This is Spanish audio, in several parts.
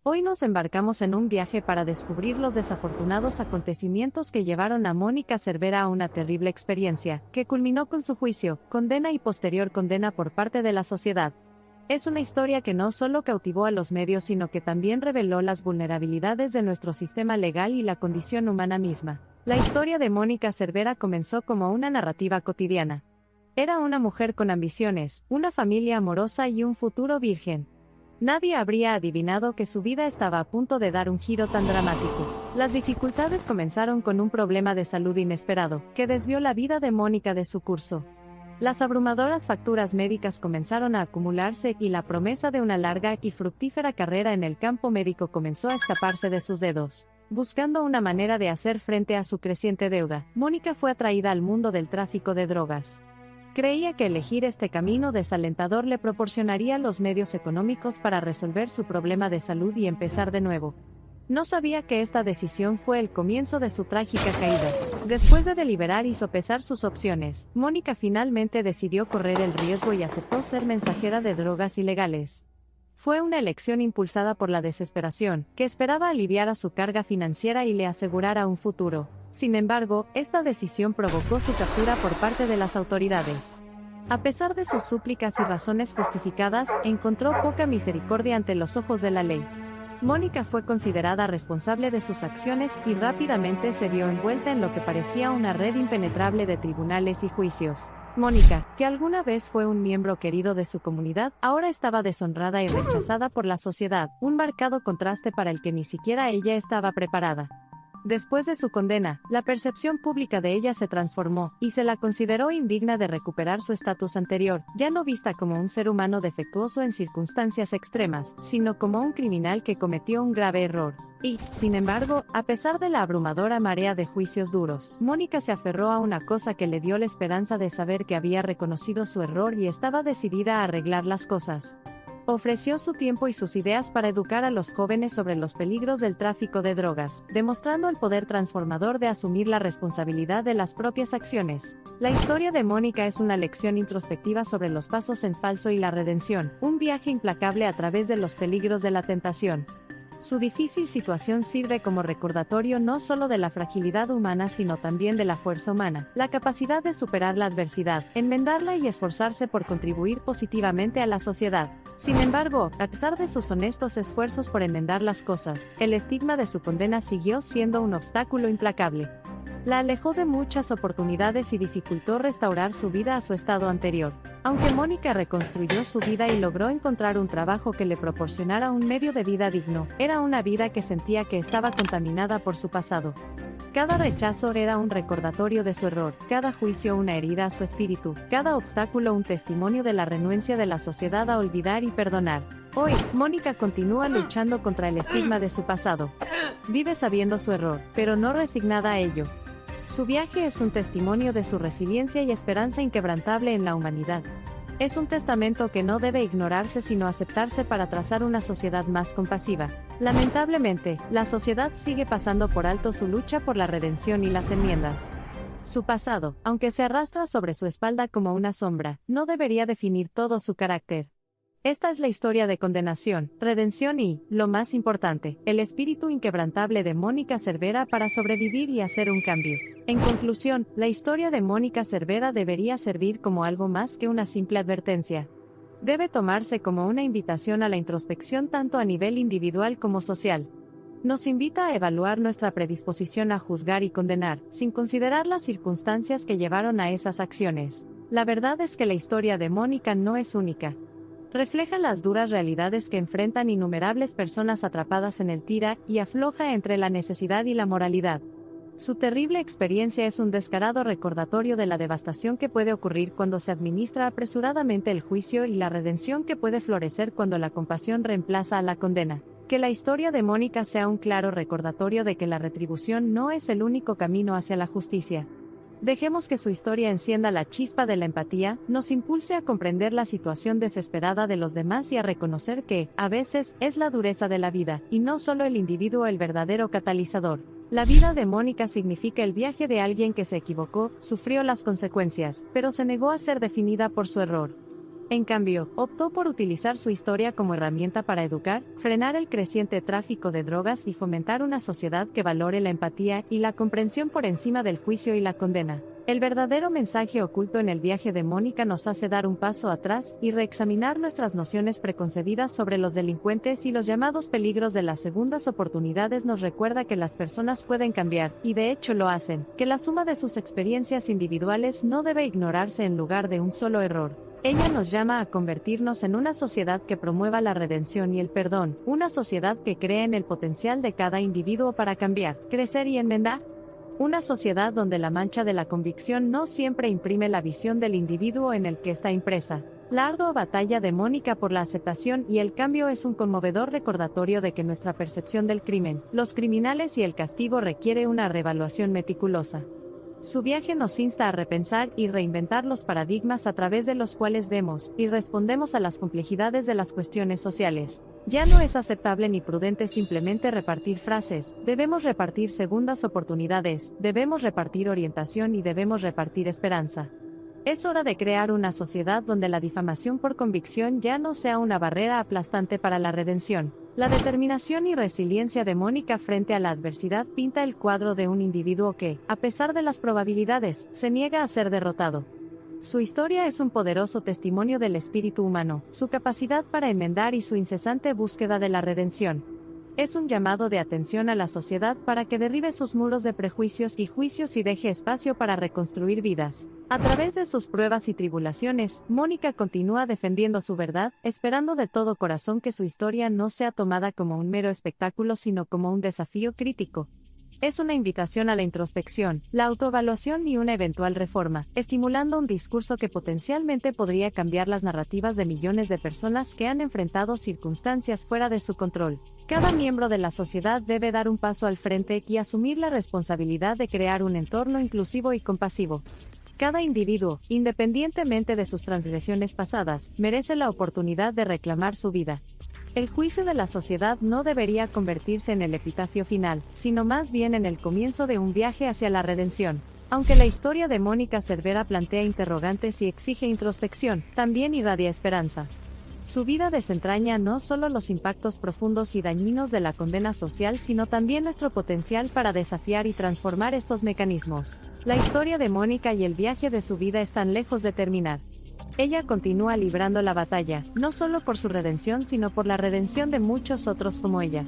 Hoy nos embarcamos en un viaje para descubrir los desafortunados acontecimientos que llevaron a Mónica Cervera a una terrible experiencia, que culminó con su juicio, condena y posterior condena por parte de la sociedad. Es una historia que no solo cautivó a los medios sino que también reveló las vulnerabilidades de nuestro sistema legal y la condición humana misma. La historia de Mónica Cervera comenzó como una narrativa cotidiana. Era una mujer con ambiciones, una familia amorosa y un futuro virgen. Nadie habría adivinado que su vida estaba a punto de dar un giro tan dramático. Las dificultades comenzaron con un problema de salud inesperado, que desvió la vida de Mónica de su curso. Las abrumadoras facturas médicas comenzaron a acumularse y la promesa de una larga y fructífera carrera en el campo médico comenzó a escaparse de sus dedos. Buscando una manera de hacer frente a su creciente deuda, Mónica fue atraída al mundo del tráfico de drogas. Creía que elegir este camino desalentador le proporcionaría los medios económicos para resolver su problema de salud y empezar de nuevo. No sabía que esta decisión fue el comienzo de su trágica caída. Después de deliberar y sopesar sus opciones, Mónica finalmente decidió correr el riesgo y aceptó ser mensajera de drogas ilegales. Fue una elección impulsada por la desesperación, que esperaba aliviar a su carga financiera y le asegurara un futuro. Sin embargo, esta decisión provocó su captura por parte de las autoridades. A pesar de sus súplicas y razones justificadas, encontró poca misericordia ante los ojos de la ley. Mónica fue considerada responsable de sus acciones y rápidamente se vio envuelta en lo que parecía una red impenetrable de tribunales y juicios. Mónica, que alguna vez fue un miembro querido de su comunidad, ahora estaba deshonrada y rechazada por la sociedad, un marcado contraste para el que ni siquiera ella estaba preparada. Después de su condena, la percepción pública de ella se transformó, y se la consideró indigna de recuperar su estatus anterior, ya no vista como un ser humano defectuoso en circunstancias extremas, sino como un criminal que cometió un grave error. Y, sin embargo, a pesar de la abrumadora marea de juicios duros, Mónica se aferró a una cosa que le dio la esperanza de saber que había reconocido su error y estaba decidida a arreglar las cosas. Ofreció su tiempo y sus ideas para educar a los jóvenes sobre los peligros del tráfico de drogas, demostrando el poder transformador de asumir la responsabilidad de las propias acciones. La historia de Mónica es una lección introspectiva sobre los pasos en falso y la redención, un viaje implacable a través de los peligros de la tentación. Su difícil situación sirve como recordatorio no solo de la fragilidad humana sino también de la fuerza humana, la capacidad de superar la adversidad, enmendarla y esforzarse por contribuir positivamente a la sociedad. Sin embargo, a pesar de sus honestos esfuerzos por enmendar las cosas, el estigma de su condena siguió siendo un obstáculo implacable. La alejó de muchas oportunidades y dificultó restaurar su vida a su estado anterior. Aunque Mónica reconstruyó su vida y logró encontrar un trabajo que le proporcionara un medio de vida digno, era una vida que sentía que estaba contaminada por su pasado. Cada rechazo era un recordatorio de su error, cada juicio una herida a su espíritu, cada obstáculo un testimonio de la renuencia de la sociedad a olvidar y perdonar. Hoy, Mónica continúa luchando contra el estigma de su pasado. Vive sabiendo su error, pero no resignada a ello. Su viaje es un testimonio de su resiliencia y esperanza inquebrantable en la humanidad. Es un testamento que no debe ignorarse sino aceptarse para trazar una sociedad más compasiva. Lamentablemente, la sociedad sigue pasando por alto su lucha por la redención y las enmiendas. Su pasado, aunque se arrastra sobre su espalda como una sombra, no debería definir todo su carácter. Esta es la historia de condenación, redención y, lo más importante, el espíritu inquebrantable de Mónica Cervera para sobrevivir y hacer un cambio. En conclusión, la historia de Mónica Cervera debería servir como algo más que una simple advertencia. Debe tomarse como una invitación a la introspección tanto a nivel individual como social. Nos invita a evaluar nuestra predisposición a juzgar y condenar, sin considerar las circunstancias que llevaron a esas acciones. La verdad es que la historia de Mónica no es única. Refleja las duras realidades que enfrentan innumerables personas atrapadas en el tira y afloja entre la necesidad y la moralidad. Su terrible experiencia es un descarado recordatorio de la devastación que puede ocurrir cuando se administra apresuradamente el juicio y la redención que puede florecer cuando la compasión reemplaza a la condena. Que la historia de Mónica sea un claro recordatorio de que la retribución no es el único camino hacia la justicia. Dejemos que su historia encienda la chispa de la empatía, nos impulse a comprender la situación desesperada de los demás y a reconocer que, a veces, es la dureza de la vida, y no solo el individuo el verdadero catalizador. La vida de Mónica significa el viaje de alguien que se equivocó, sufrió las consecuencias, pero se negó a ser definida por su error. En cambio, optó por utilizar su historia como herramienta para educar, frenar el creciente tráfico de drogas y fomentar una sociedad que valore la empatía y la comprensión por encima del juicio y la condena. El verdadero mensaje oculto en el viaje de Mónica nos hace dar un paso atrás y reexaminar nuestras nociones preconcebidas sobre los delincuentes y los llamados peligros de las segundas oportunidades. Nos recuerda que las personas pueden cambiar, y de hecho lo hacen, que la suma de sus experiencias individuales no debe ignorarse en lugar de un solo error. Ella nos llama a convertirnos en una sociedad que promueva la redención y el perdón, una sociedad que cree en el potencial de cada individuo para cambiar, crecer y enmendar. Una sociedad donde la mancha de la convicción no siempre imprime la visión del individuo en el que está impresa. La ardua batalla de Mónica por la aceptación y el cambio es un conmovedor recordatorio de que nuestra percepción del crimen, los criminales y el castigo requiere una reevaluación meticulosa. Su viaje nos insta a repensar y reinventar los paradigmas a través de los cuales vemos y respondemos a las complejidades de las cuestiones sociales. Ya no es aceptable ni prudente simplemente repartir frases, debemos repartir segundas oportunidades, debemos repartir orientación y debemos repartir esperanza. Es hora de crear una sociedad donde la difamación por convicción ya no sea una barrera aplastante para la redención. La determinación y resiliencia de Mónica frente a la adversidad pinta el cuadro de un individuo que, a pesar de las probabilidades, se niega a ser derrotado. Su historia es un poderoso testimonio del espíritu humano, su capacidad para enmendar y su incesante búsqueda de la redención. Es un llamado de atención a la sociedad para que derribe sus muros de prejuicios y juicios y deje espacio para reconstruir vidas. A través de sus pruebas y tribulaciones, Mónica continúa defendiendo su verdad, esperando de todo corazón que su historia no sea tomada como un mero espectáculo sino como un desafío crítico. Es una invitación a la introspección, la autoevaluación y una eventual reforma, estimulando un discurso que potencialmente podría cambiar las narrativas de millones de personas que han enfrentado circunstancias fuera de su control. Cada miembro de la sociedad debe dar un paso al frente y asumir la responsabilidad de crear un entorno inclusivo y compasivo. Cada individuo, independientemente de sus transgresiones pasadas, merece la oportunidad de reclamar su vida. El juicio de la sociedad no debería convertirse en el epitafio final, sino más bien en el comienzo de un viaje hacia la redención. Aunque la historia de Mónica Cervera plantea interrogantes y exige introspección, también irradia esperanza. Su vida desentraña no solo los impactos profundos y dañinos de la condena social, sino también nuestro potencial para desafiar y transformar estos mecanismos. La historia de Mónica y el viaje de su vida están lejos de terminar. Ella continúa librando la batalla, no solo por su redención sino por la redención de muchos otros como ella.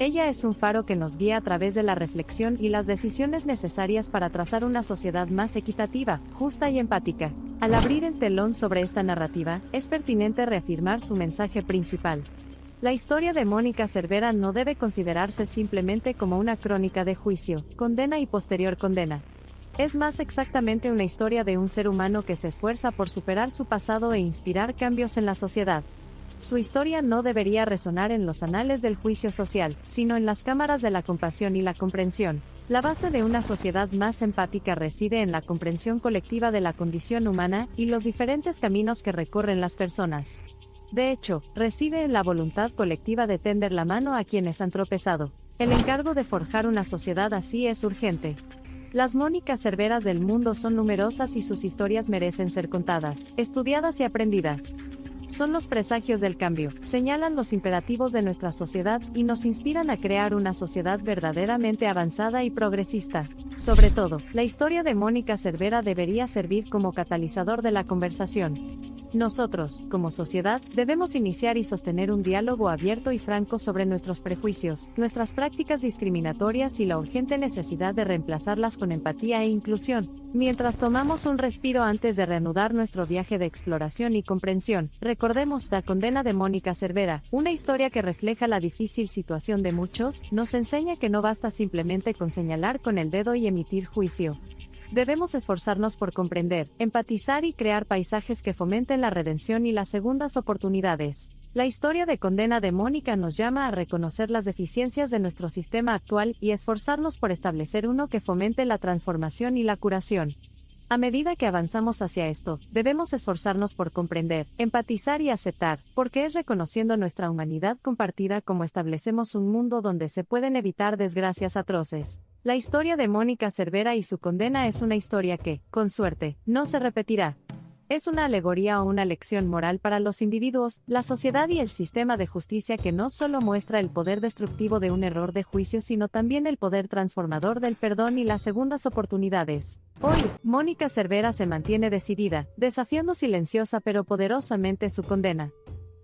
Ella es un faro que nos guía a través de la reflexión y las decisiones necesarias para trazar una sociedad más equitativa, justa y empática. Al abrir el telón sobre esta narrativa, es pertinente reafirmar su mensaje principal. La historia de Mónica Cervera no debe considerarse simplemente como una crónica de juicio, condena y posterior condena. Es más exactamente una historia de un ser humano que se esfuerza por superar su pasado e inspirar cambios en la sociedad. Su historia no debería resonar en los anales del juicio social, sino en las cámaras de la compasión y la comprensión. La base de una sociedad más empática reside en la comprensión colectiva de la condición humana y los diferentes caminos que recorren las personas. De hecho, reside en la voluntad colectiva de tender la mano a quienes han tropezado. El encargo de forjar una sociedad así es urgente. Las Mónicas Cerveras del mundo son numerosas y sus historias merecen ser contadas, estudiadas y aprendidas. Son los presagios del cambio, señalan los imperativos de nuestra sociedad y nos inspiran a crear una sociedad verdaderamente avanzada y progresista. Sobre todo, la historia de Mónica Cervera debería servir como catalizador de la conversación. Nosotros, como sociedad, debemos iniciar y sostener un diálogo abierto y franco sobre nuestros prejuicios, nuestras prácticas discriminatorias y la urgente necesidad de reemplazarlas con empatía e inclusión. Mientras tomamos un respiro antes de reanudar nuestro viaje de exploración y comprensión, recordemos la condena de Mónica Cervera, una historia que refleja la difícil situación de muchos, nos enseña que no basta simplemente con señalar con el dedo y emitir juicio. Debemos esforzarnos por comprender, empatizar y crear paisajes que fomenten la redención y las segundas oportunidades. La historia de condena de Mónica nos llama a reconocer las deficiencias de nuestro sistema actual y esforzarnos por establecer uno que fomente la transformación y la curación. A medida que avanzamos hacia esto, debemos esforzarnos por comprender, empatizar y aceptar, porque es reconociendo nuestra humanidad compartida como establecemos un mundo donde se pueden evitar desgracias atroces. La historia de Mónica Cervera y su condena es una historia que, con suerte, no se repetirá. Es una alegoría o una lección moral para los individuos, la sociedad y el sistema de justicia que no solo muestra el poder destructivo de un error de juicio sino también el poder transformador del perdón y las segundas oportunidades. Hoy, Mónica Cervera se mantiene decidida, desafiando silenciosa pero poderosamente su condena.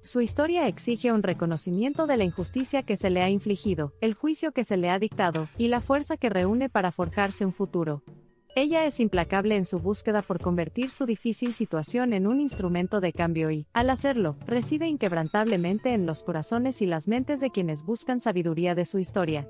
Su historia exige un reconocimiento de la injusticia que se le ha infligido, el juicio que se le ha dictado, y la fuerza que reúne para forjarse un futuro. Ella es implacable en su búsqueda por convertir su difícil situación en un instrumento de cambio y, al hacerlo, reside inquebrantablemente en los corazones y las mentes de quienes buscan sabiduría de su historia.